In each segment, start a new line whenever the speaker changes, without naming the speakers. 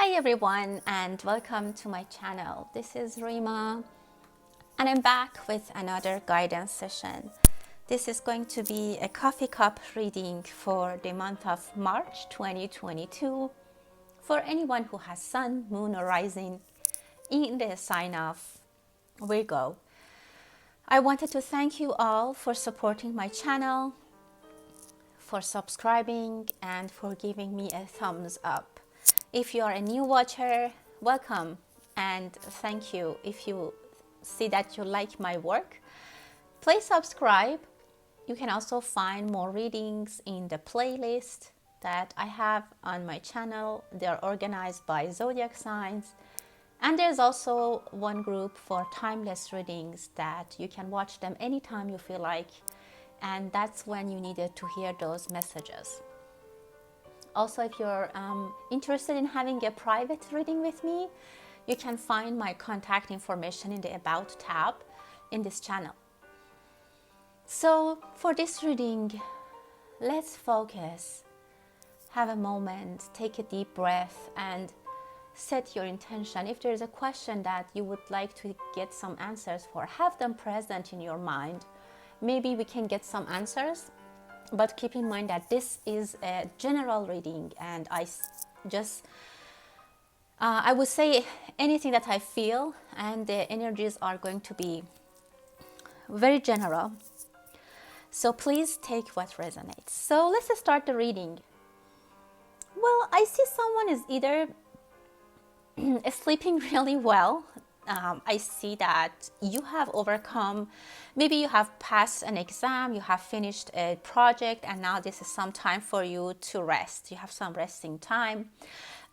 Hi everyone and welcome to my channel. This is Rima and I'm back with another guidance session. This is going to be a coffee cup reading for the month of March 2022 for anyone who has sun, moon or rising in the sign of Virgo. I wanted to thank you all for supporting my channel, for subscribing and for giving me a thumbs up. If you are a new watcher, welcome and thank you. If you see that you like my work, please subscribe. You can also find more readings in the playlist that I have on my channel. They are organized by zodiac signs. And there's also one group for timeless readings that you can watch them anytime you feel like. And that's when you needed to hear those messages. Also, if you're interested in having a private reading with me, you can find my contact information in the About tab in this channel. So for this reading, let's focus, have a moment, take a deep breath and set your intention. If there's a question that you would like to get some answers for, have them present in your mind. Maybe we can get some answers. But keep in mind that this is a general reading and I would say anything that I feel, and the energies are going to be very general. So please take what resonates. So let's start the reading. Well, I see someone is either sleeping really well. I see that you have overcome, maybe you have passed an exam, you have finished a project, and now this is some time for you to rest. You have some resting time.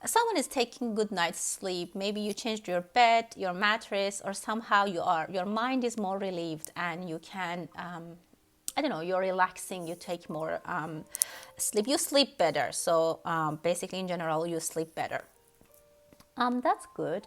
Someone is taking good night's sleep. Maybe you changed your bed, your mattress, or somehow your mind is more relieved and you can, I don't know, you're relaxing, you take more sleep, you sleep better. So basically in general, you sleep better. That's good.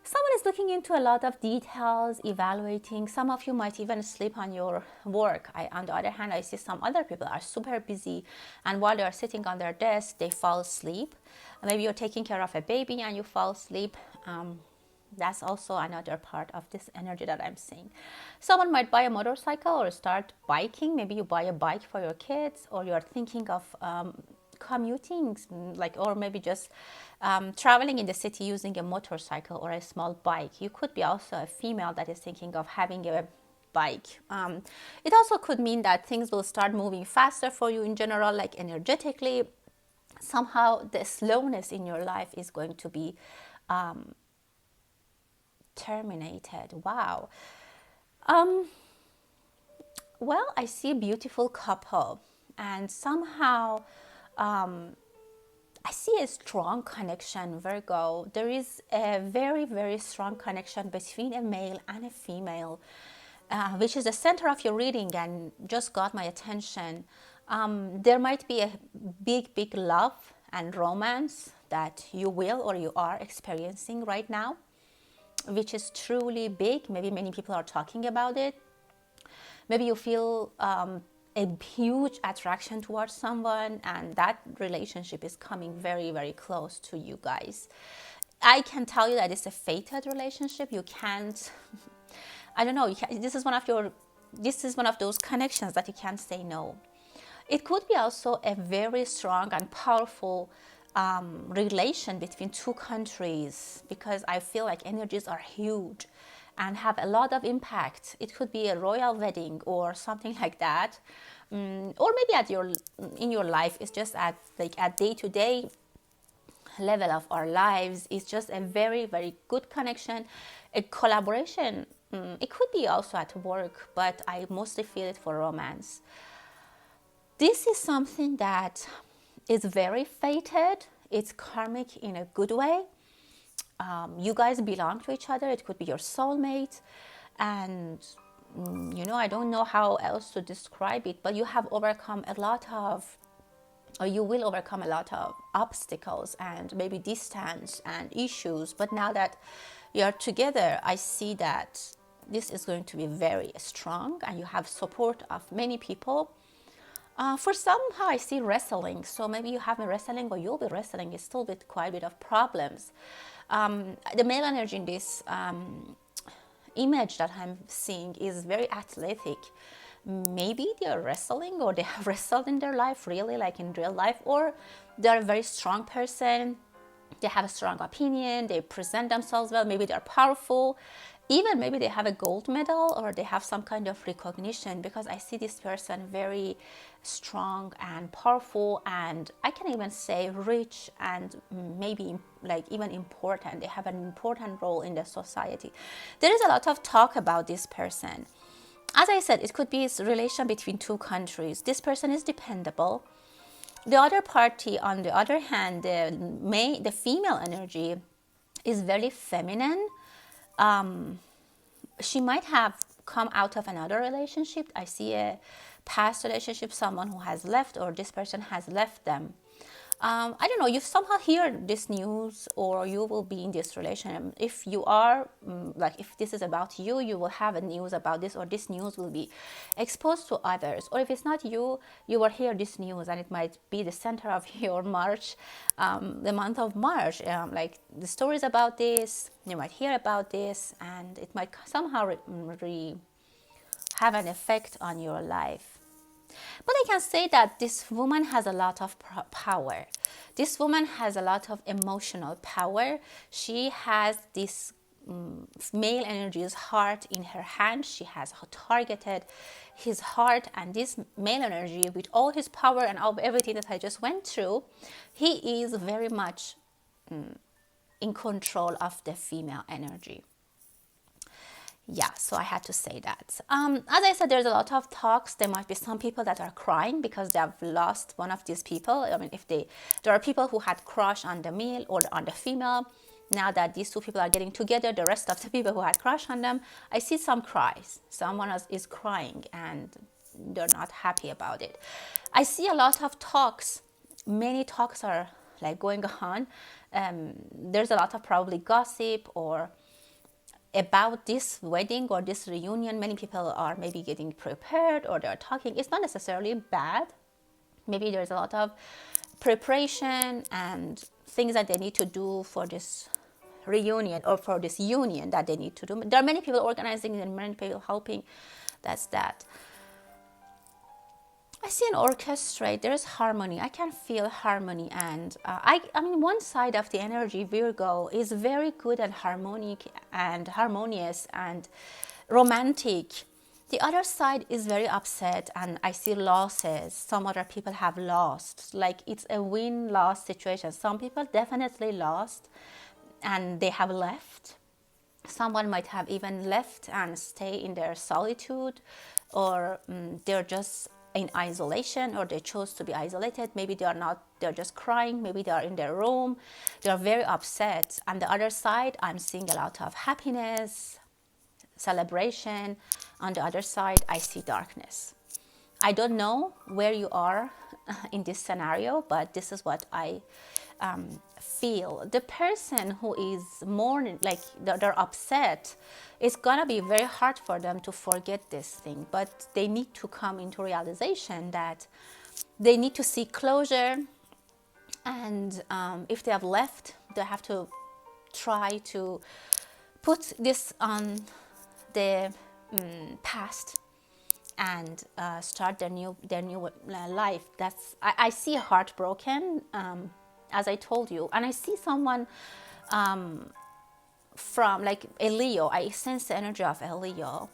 Someone is looking into a lot of details, evaluating. Some of you might even sleep on your work. On the other hand, I see some other people are super busy, and while they are sitting on their desk, they fall asleep. Maybe you're taking care of a baby and you fall asleep. That's also another part of this energy that I'm seeing. Someone might buy a motorcycle or start biking. Maybe you buy a bike for your kids, or you're thinking of commuting, or maybe just traveling in the city using a motorcycle or a small bike. You could be also a female that is thinking of having a bike. It also could mean that things will start moving faster for you in general, like energetically. Somehow the slowness in your life is going to be terminated. Wow. Well, I see a beautiful couple, and somehow I see a strong connection, Virgo. There is a very, very strong connection between a male and a female, which is the center of your reading and just got my attention. There might be a big, big love and romance that you will or you are experiencing right now, which is truly big. Maybe many people are talking about it. Maybe you feel a huge attraction towards someone, and that relationship is coming very, very close to you guys. I can tell you that it's a fated relationship. You can't, I don't know, this is one of those connections that you can't say no. It could be also a very strong and powerful relation between two countries, because I feel like energies are huge and have a lot of impact. It could be a royal wedding or something like that, or maybe in your life. It's just at day-to-day level of our lives. It's just a very, very good connection, a collaboration. It could be also at work, but I mostly feel it for romance. This is something that is very fated. It's karmic in a good way. You guys belong to each other. It could be your soulmate, and I don't know how else to describe it, but you have overcome a lot of, or you will overcome a lot of obstacles and maybe distance and issues. But now that you're together, I see that this is going to be very strong and you have support of many people. For somehow I see wrestling, so maybe you have been wrestling or you'll be wrestling. It's still with quite a bit of problems. The male energy in this image that I'm seeing is very athletic. Maybe they're wrestling or they have wrestled in their life, really, like in real life, or they're a very strong person. They have a strong opinion, they present themselves well, maybe they're powerful, even maybe they have a gold medal or they have some kind of recognition, because I see this person very strong and powerful, and I can even say rich and maybe like even important. They have an important role in the society. There is a lot of talk about this person. As I said, it could be a relation between two countries. This person is dependable. The other party, on the other hand, the female energy is very feminine. She might have come out of another relationship. I see a past relationship, someone who has left, or this person has left them. I don't know, you somehow hear this news, or you will be in this relationship. If you are, like if this is about you, you will have a news about this, or this news will be exposed to others. Or if it's not you, you will hear this news, and it might be the center of your March, the month of March. Like the stories about this, you might hear about this, and it might somehow have an effect on your life. But I can say that this woman has a lot of power. This woman has a lot of emotional power. She has this male energy's heart in her hand. She has targeted his heart, and this male energy, with all his power and all everything that I just went through, he is very much in control of the female energy. Yeah, so I had to say that. As I said, there's a lot of talks. There might be some people that are crying because they have lost one of these people. I mean, there are people who had crush on the male or on the female. Now that these two people are getting together, the rest of the people who had crush on them, I see some cries. Someone else is crying and they're not happy about it. I see a lot of talks. Many talks are like going on. There's a lot of probably gossip or about this wedding or this reunion. Many people are maybe getting prepared, or they're talking. It's not necessarily bad. Maybe there's a lot of preparation and things that they need to do for this reunion or for this union that they need to do. There are many people organizing and many people helping. That's that. I see an orchestra. There's harmony. I can feel harmony, and I mean, one side of the energy, Virgo, is very good and harmonious and romantic. The other side is very upset, and I see losses. Some other people have lost. Like it's a win-loss situation. Some people definitely lost, and they have left. Someone might have even left and stay in their solitude, or they're just in isolation, or they chose to be isolated. Maybe they are not, they're just crying. Maybe they are in their room. They are very upset. On the other side, I'm seeing a lot of happiness, celebration. On the other side, I see darkness. I don't know where you are in this scenario, but this is what I feel. The person who is mourning, like they're upset, it's gonna be very hard for them to forget this thing, but they need to come into realization that they need to seek closure, and if they have left, they have to try to put this on the past and start their new life. That's I see heartbroken, as I told you, and I see someone from like a Leo. I sense the energy of a Leo.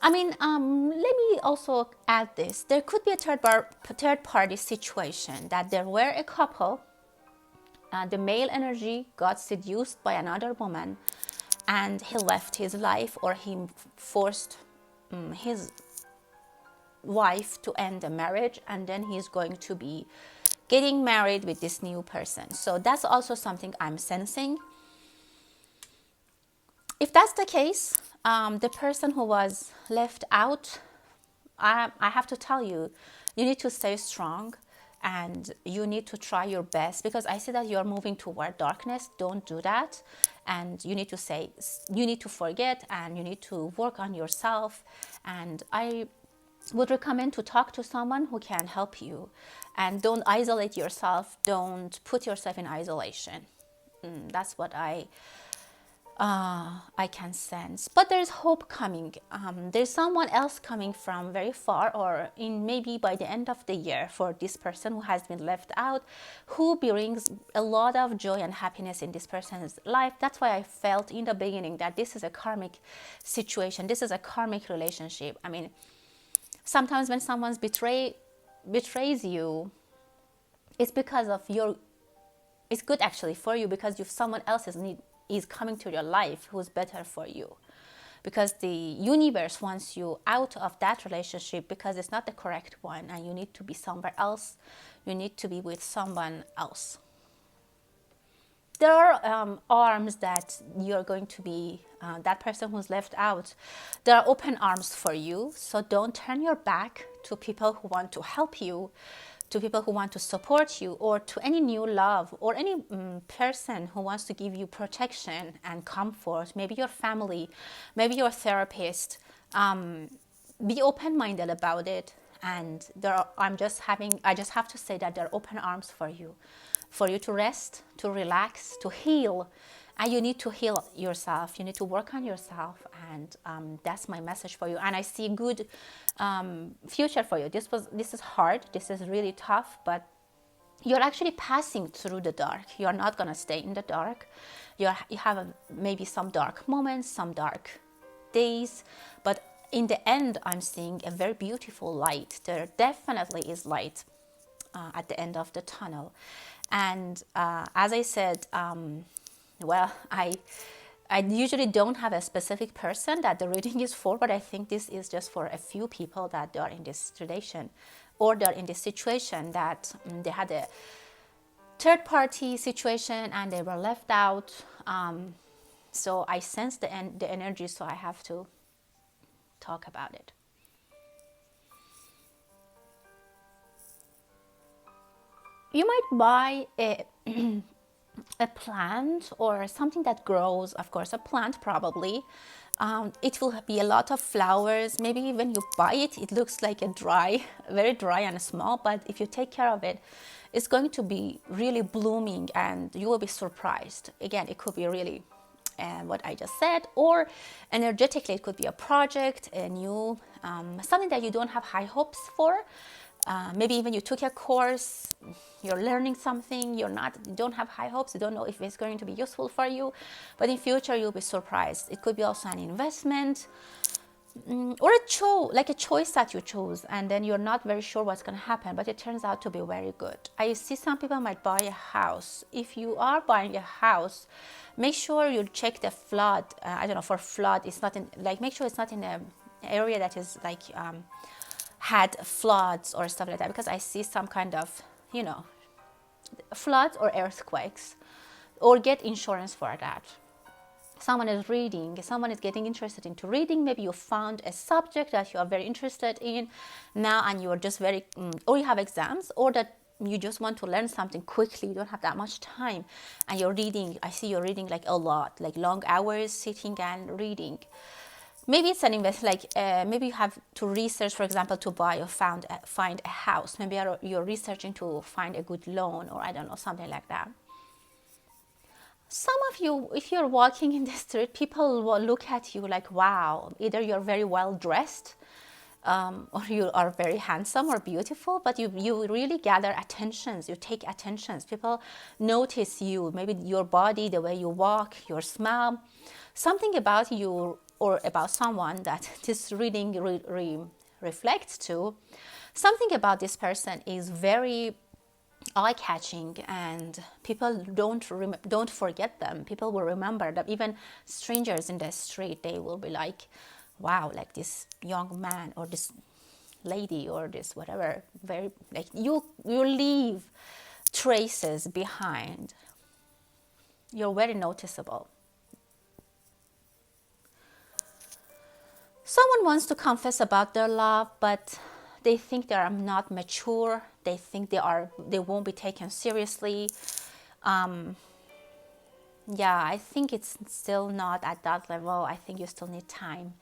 I mean, let me also add this. There could be a third party situation, that there were a couple. The male energy got seduced by another woman, and he left his life, or he forced his wife to end the marriage, and then he's going to be getting married with this new person. So that's also something I'm sensing. If that's the case, the person who was left out, I have to tell you, you need to stay strong and you need to try your best, because I see that you're moving toward darkness. Don't do that. And you need to forget, and you need to work on yourself. And I would recommend to talk to someone who can help you, and don't isolate yourself. Don't put yourself in isolation. That's what I can sense. But there's hope coming. There's someone else coming from very far, or in maybe by the end of the year, for this person who has been left out, who brings a lot of joy and happiness in this person's life. That's why I felt in the beginning that this is a karmic situation. This is a karmic relationship. I mean, sometimes when someone betrays you, it's because of your, it's good actually for you, because if someone else is coming to your life who's better for you, because the universe wants you out of that relationship because it's not the correct one, and you need to be somewhere else. You need to be with someone else. There are arms that you're going to be, that person who's left out, there are open arms for you. So don't turn your back to people who want to help you, to people who want to support you, or to any new love, or any person who wants to give you protection and comfort. Maybe your family, maybe your therapist. Be open-minded about it. And I just have to say that there are open arms for you to rest, to relax, to heal. And you need to heal yourself. You need to work on yourself. And that's my message for you. And I see a good future for you. This is hard. This is really tough. But you're actually passing through the dark. You're not going to stay in the dark. You have maybe some dark moments, some dark days. But in the end, I'm seeing a very beautiful light. There definitely is light at the end of the tunnel. And as I said, well, I usually don't have a specific person that the reading is for, but I think this is just for a few people that are in this relation, or they're in this situation that they had a third party situation and they were left out. So I sense the energy, so I have to talk about it. You might buy a plant or something that grows, of course, a plant probably. It will be a lot of flowers. Maybe when you buy it, it looks like very dry and small, but if you take care of it, it's going to be really blooming and you will be surprised. Again, it could be really what I just said, or energetically, it could be a project, a new, something that you don't have high hopes for. Maybe even you took a course, you're learning something, you don't have high hopes, you don't know if it's going to be useful for you, but in future you'll be surprised. It could be also an investment, or a choice that you chose, and then you're not very sure what's going to happen, but it turns out to be very good. I see some people might buy a house. If you are buying a house, make sure you check the flood. I don't know, for flood, it's not in, make sure it's not in an area that is had floods or stuff like that, because I see some kind of, floods or earthquakes, or get insurance for that. Someone is reading, someone is getting interested into reading. Maybe you found a subject that you are very interested in now, and you are just or you have exams, or that you just want to learn something quickly, you don't have that much time, and you're reading. I see you're reading a lot, long hours sitting and reading. Maybe it's an investment, maybe you have to research, for example, to buy or find a house. Maybe you're researching to find a good loan, or I don't know, something like that. Some of you, if you're walking in the street, people will look at you like, wow, either you're very well dressed, or you are very handsome or beautiful, but you really gather attentions, you take attentions. People notice you, maybe your body, the way you walk, your smile, something about you or about someone that this reading reflects to. Something about this person is very eye-catching, and people don't forget them. People will remember them. Even strangers in the street, they will be like, wow, this young man or this lady or this whatever, very you leave traces behind. You're very noticeable. Someone wants to confess about their love, but they think they are not mature. They think they won't be taken seriously. I think it's still not at that level. I think you still need time.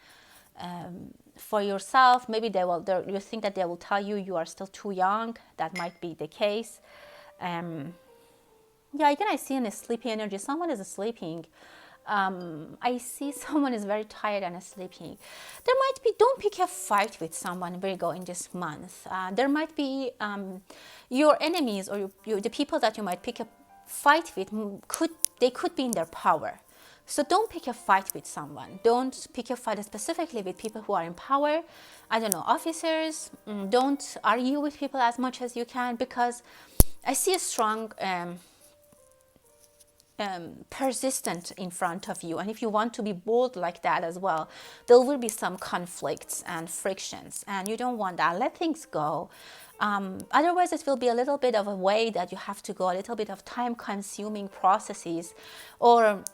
for yourself. Maybe you think that they will tell you you are still too young. That might be the case. Yeah, again, I see in a sleepy energy. Someone is sleeping. I see someone is very tired and sleeping. There might be, don't pick a fight with someone, Virgo, in this month. There might be your enemies, or the people that you might pick a fight with, they could be in their power. So don't pick a fight with someone. Don't pick a fight specifically with people who are in power. I don't know, officers. Don't argue with people as much as you can, because I see a strong persistent in front of you, and if you want to be bold like that as well, there will be some conflicts and frictions, and you don't want that. Let things go. Otherwise it will be a little bit of a way that you have to go, a little bit of time consuming processes, or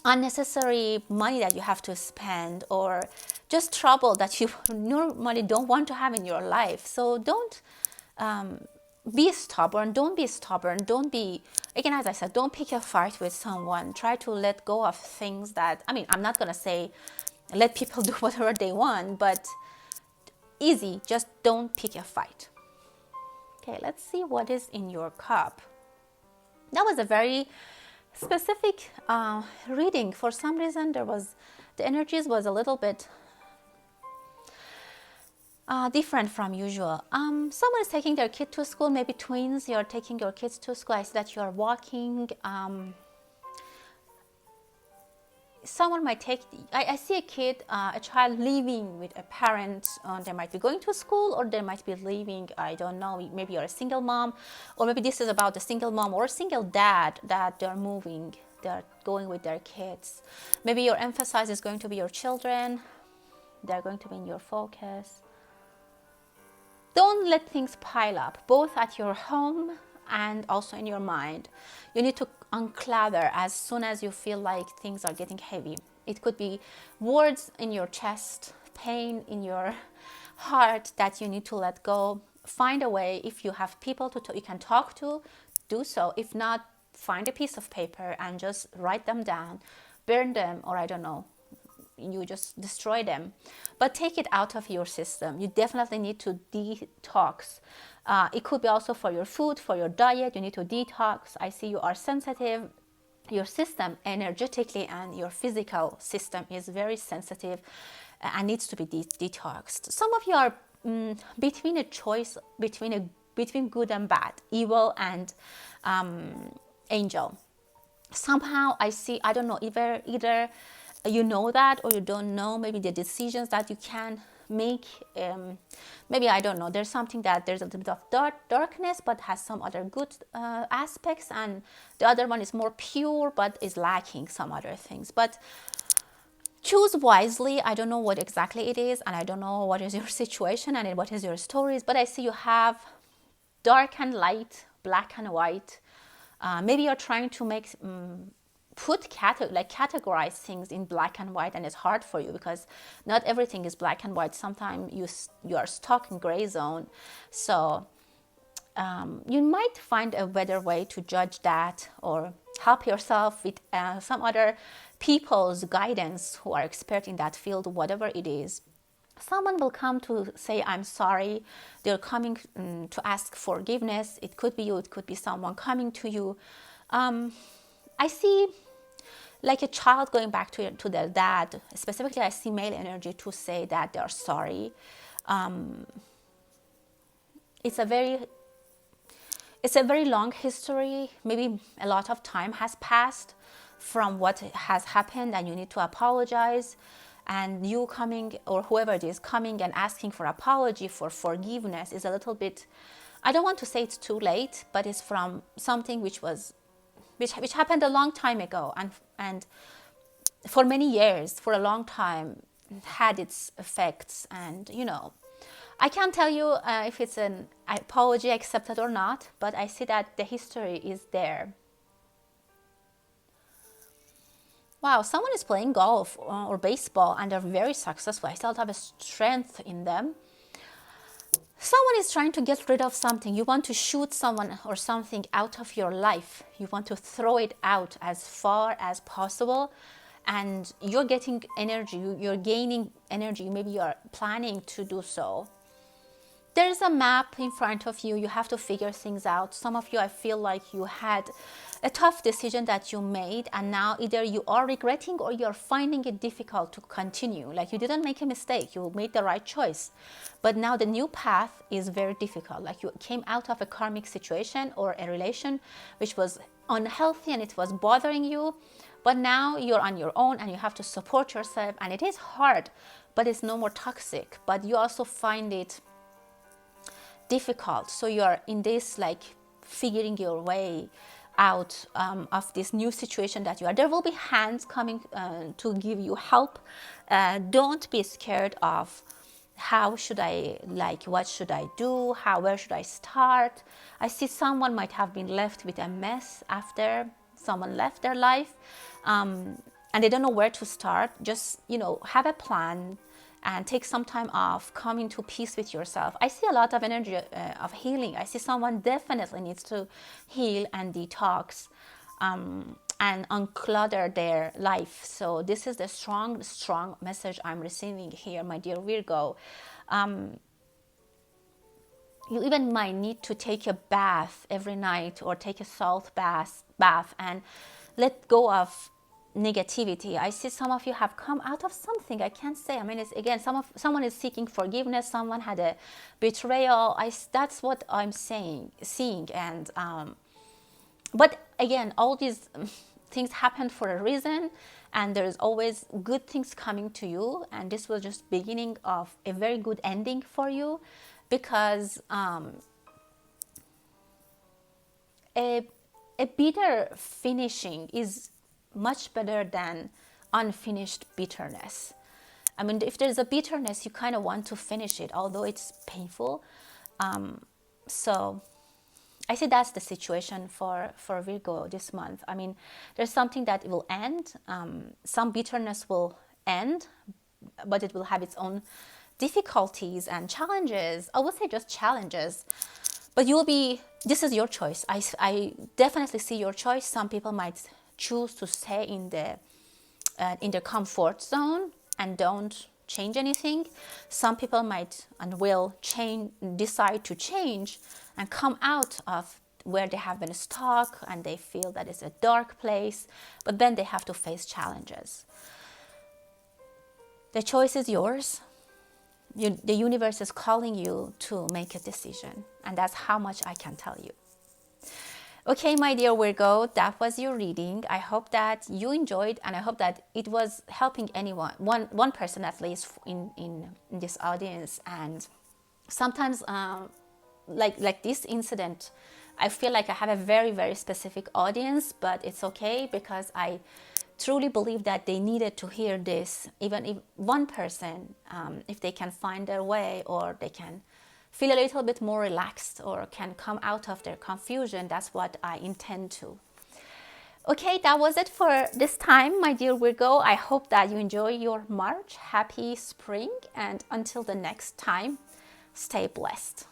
unnecessary money that you have to spend, or just trouble that you normally don't want to have in your life. So don't be stubborn. Don't be stubborn. Don't be, again, as I said, don't pick a fight with someone. Try to let go of things that, I mean, I'm not going to say let people do whatever they want, but easy, just don't pick a fight. Okay, let's see what is in your cup. That was a very specific reading. For some reason, the energies was a little bit different from usual. Someone is taking their kid to school, maybe twins. You're taking your kids to school. I see that you are walking. Someone might take, I see a kid, a child leaving with a parent. They might be going to school, or they might be leaving, I don't know, maybe you're a single mom, or maybe this is about a single mom or a single dad that they're moving, they're going with their kids. Maybe your emphasis is going to be your children. They're going to be in your focus. Don't let things pile up, both at your home and also in your mind. You need to unclutter as soon as you feel like things are getting heavy. It could be words in your chest, pain in your heart that you need to let go. Find a way. If you have people you can talk to, do so. If not, find a piece of paper and just write them down, burn them, or I don't know, you just destroy them, but take it out of your system. You definitely need to detox. It could be also for your food, for your diet. You need to detox. I see you are sensitive. Your system energetically and your physical system is very sensitive and needs to be detoxed. Some of you are between a choice between good and bad, evil and angel. Somehow I see, I don't know, either you know that or you don't know. Maybe the decisions that you can make, maybe, I don't know, there's something that there's a little bit of darkness but has some other good aspects, and the other one is more pure but is lacking some other things. But choose wisely. I don't know what exactly it is, and I don't know what is your situation and what is your stories, but I see you have dark and light, black and white. Maybe you're trying to make categorize things in black and white, and it's hard for you because not everything is black and white. Sometimes you are stuck in gray zone. So you might find a better way to judge that, or help yourself with some other people's guidance who are expert in that field, whatever it is. Someone will come to say, I'm sorry. They're coming to ask forgiveness. It could be you, it could be someone coming to you. I see like a child going back to their dad. Specifically, I see male energy to say that they're sorry. It's a very long history. Maybe a lot of time has passed from what has happened, and you need to apologize. And you coming, or whoever it is, coming and asking for apology, for forgiveness, is a little bit, I don't want to say it's too late, but it's from something which happened a long time ago, and for many years, for a long time, had its effects. And I can't tell you if it's an apology accepted or not, but I see that the history is there. Wow, someone is playing golf or baseball and they're very successful. I still have a strength in them. Someone is trying to get rid of something. You want to shoot someone or something out of your life. You want to throw it out as far as possible. and you're getting energy, you're gaining energy, maybe you're planning to do so. There's a map in front of you. You have to figure things out. Some of you, I feel like you had a tough decision that you made, and now either you are regretting or you're finding it difficult to continue. Like you didn't make a mistake, you made the right choice. But now the new path is very difficult. Like you came out of a karmic situation or a relation which was unhealthy and it was bothering you. But now you're on your own and you have to support yourself, and it is hard, but it's no more toxic. But you also find it difficult, so you're in this like figuring your way out of this new situation that you are. There will be hands coming to give you help. Don't be scared of how should I, like what should I do, where should I start. I see someone might have been left with a mess after someone left their life, and they don't know where to start. Just, you know, have a plan and take some time off, come into peace with yourself. I see a lot of energy of healing. I see someone definitely needs to heal and detox and unclutter their life. So this is the strong message I'm receiving here, my dear Virgo. You even might need to take a bath every night, or take a salt bath and let go of negativity. I see some of you have come out of something. I can't say. I mean, it's again, someone is seeking forgiveness. Someone had a betrayal. That's what I'm seeing. And but again, all these things happen for a reason, and there's always good things coming to you. And this was just beginning of a very good ending for you, because a bitter finishing is much better than unfinished bitterness. I mean, if there's a bitterness, you kind of want to finish it, although it's painful. So I see that's the situation for Virgo this month. I mean, there's something that will end. Some bitterness will end, but it will have its own difficulties and challenges. I would say just challenges. But this is your choice. I definitely see your choice. Some people might choose to stay in their comfort zone and don't change anything. Some people might and will decide to change and come out of where they have been stuck, and they feel that it's a dark place, but then they have to face challenges. The choice is yours. The universe is calling you to make a decision, and that's how much I can tell you. Okay, my dear Virgo, that was your reading. I hope that you enjoyed, and I hope that it was helping anyone, one person at least in this audience. And sometimes, like this incident, I feel like I have a very, very specific audience, but it's okay, because I truly believe that they needed to hear this. Even if one person, if they can find their way, or they can feel a little bit more relaxed, or can come out of their confusion, that's what I intend to. Okay, that was it for this time, my dear Virgo. I hope that you enjoy your March. Happy spring, and until the next time, stay blessed.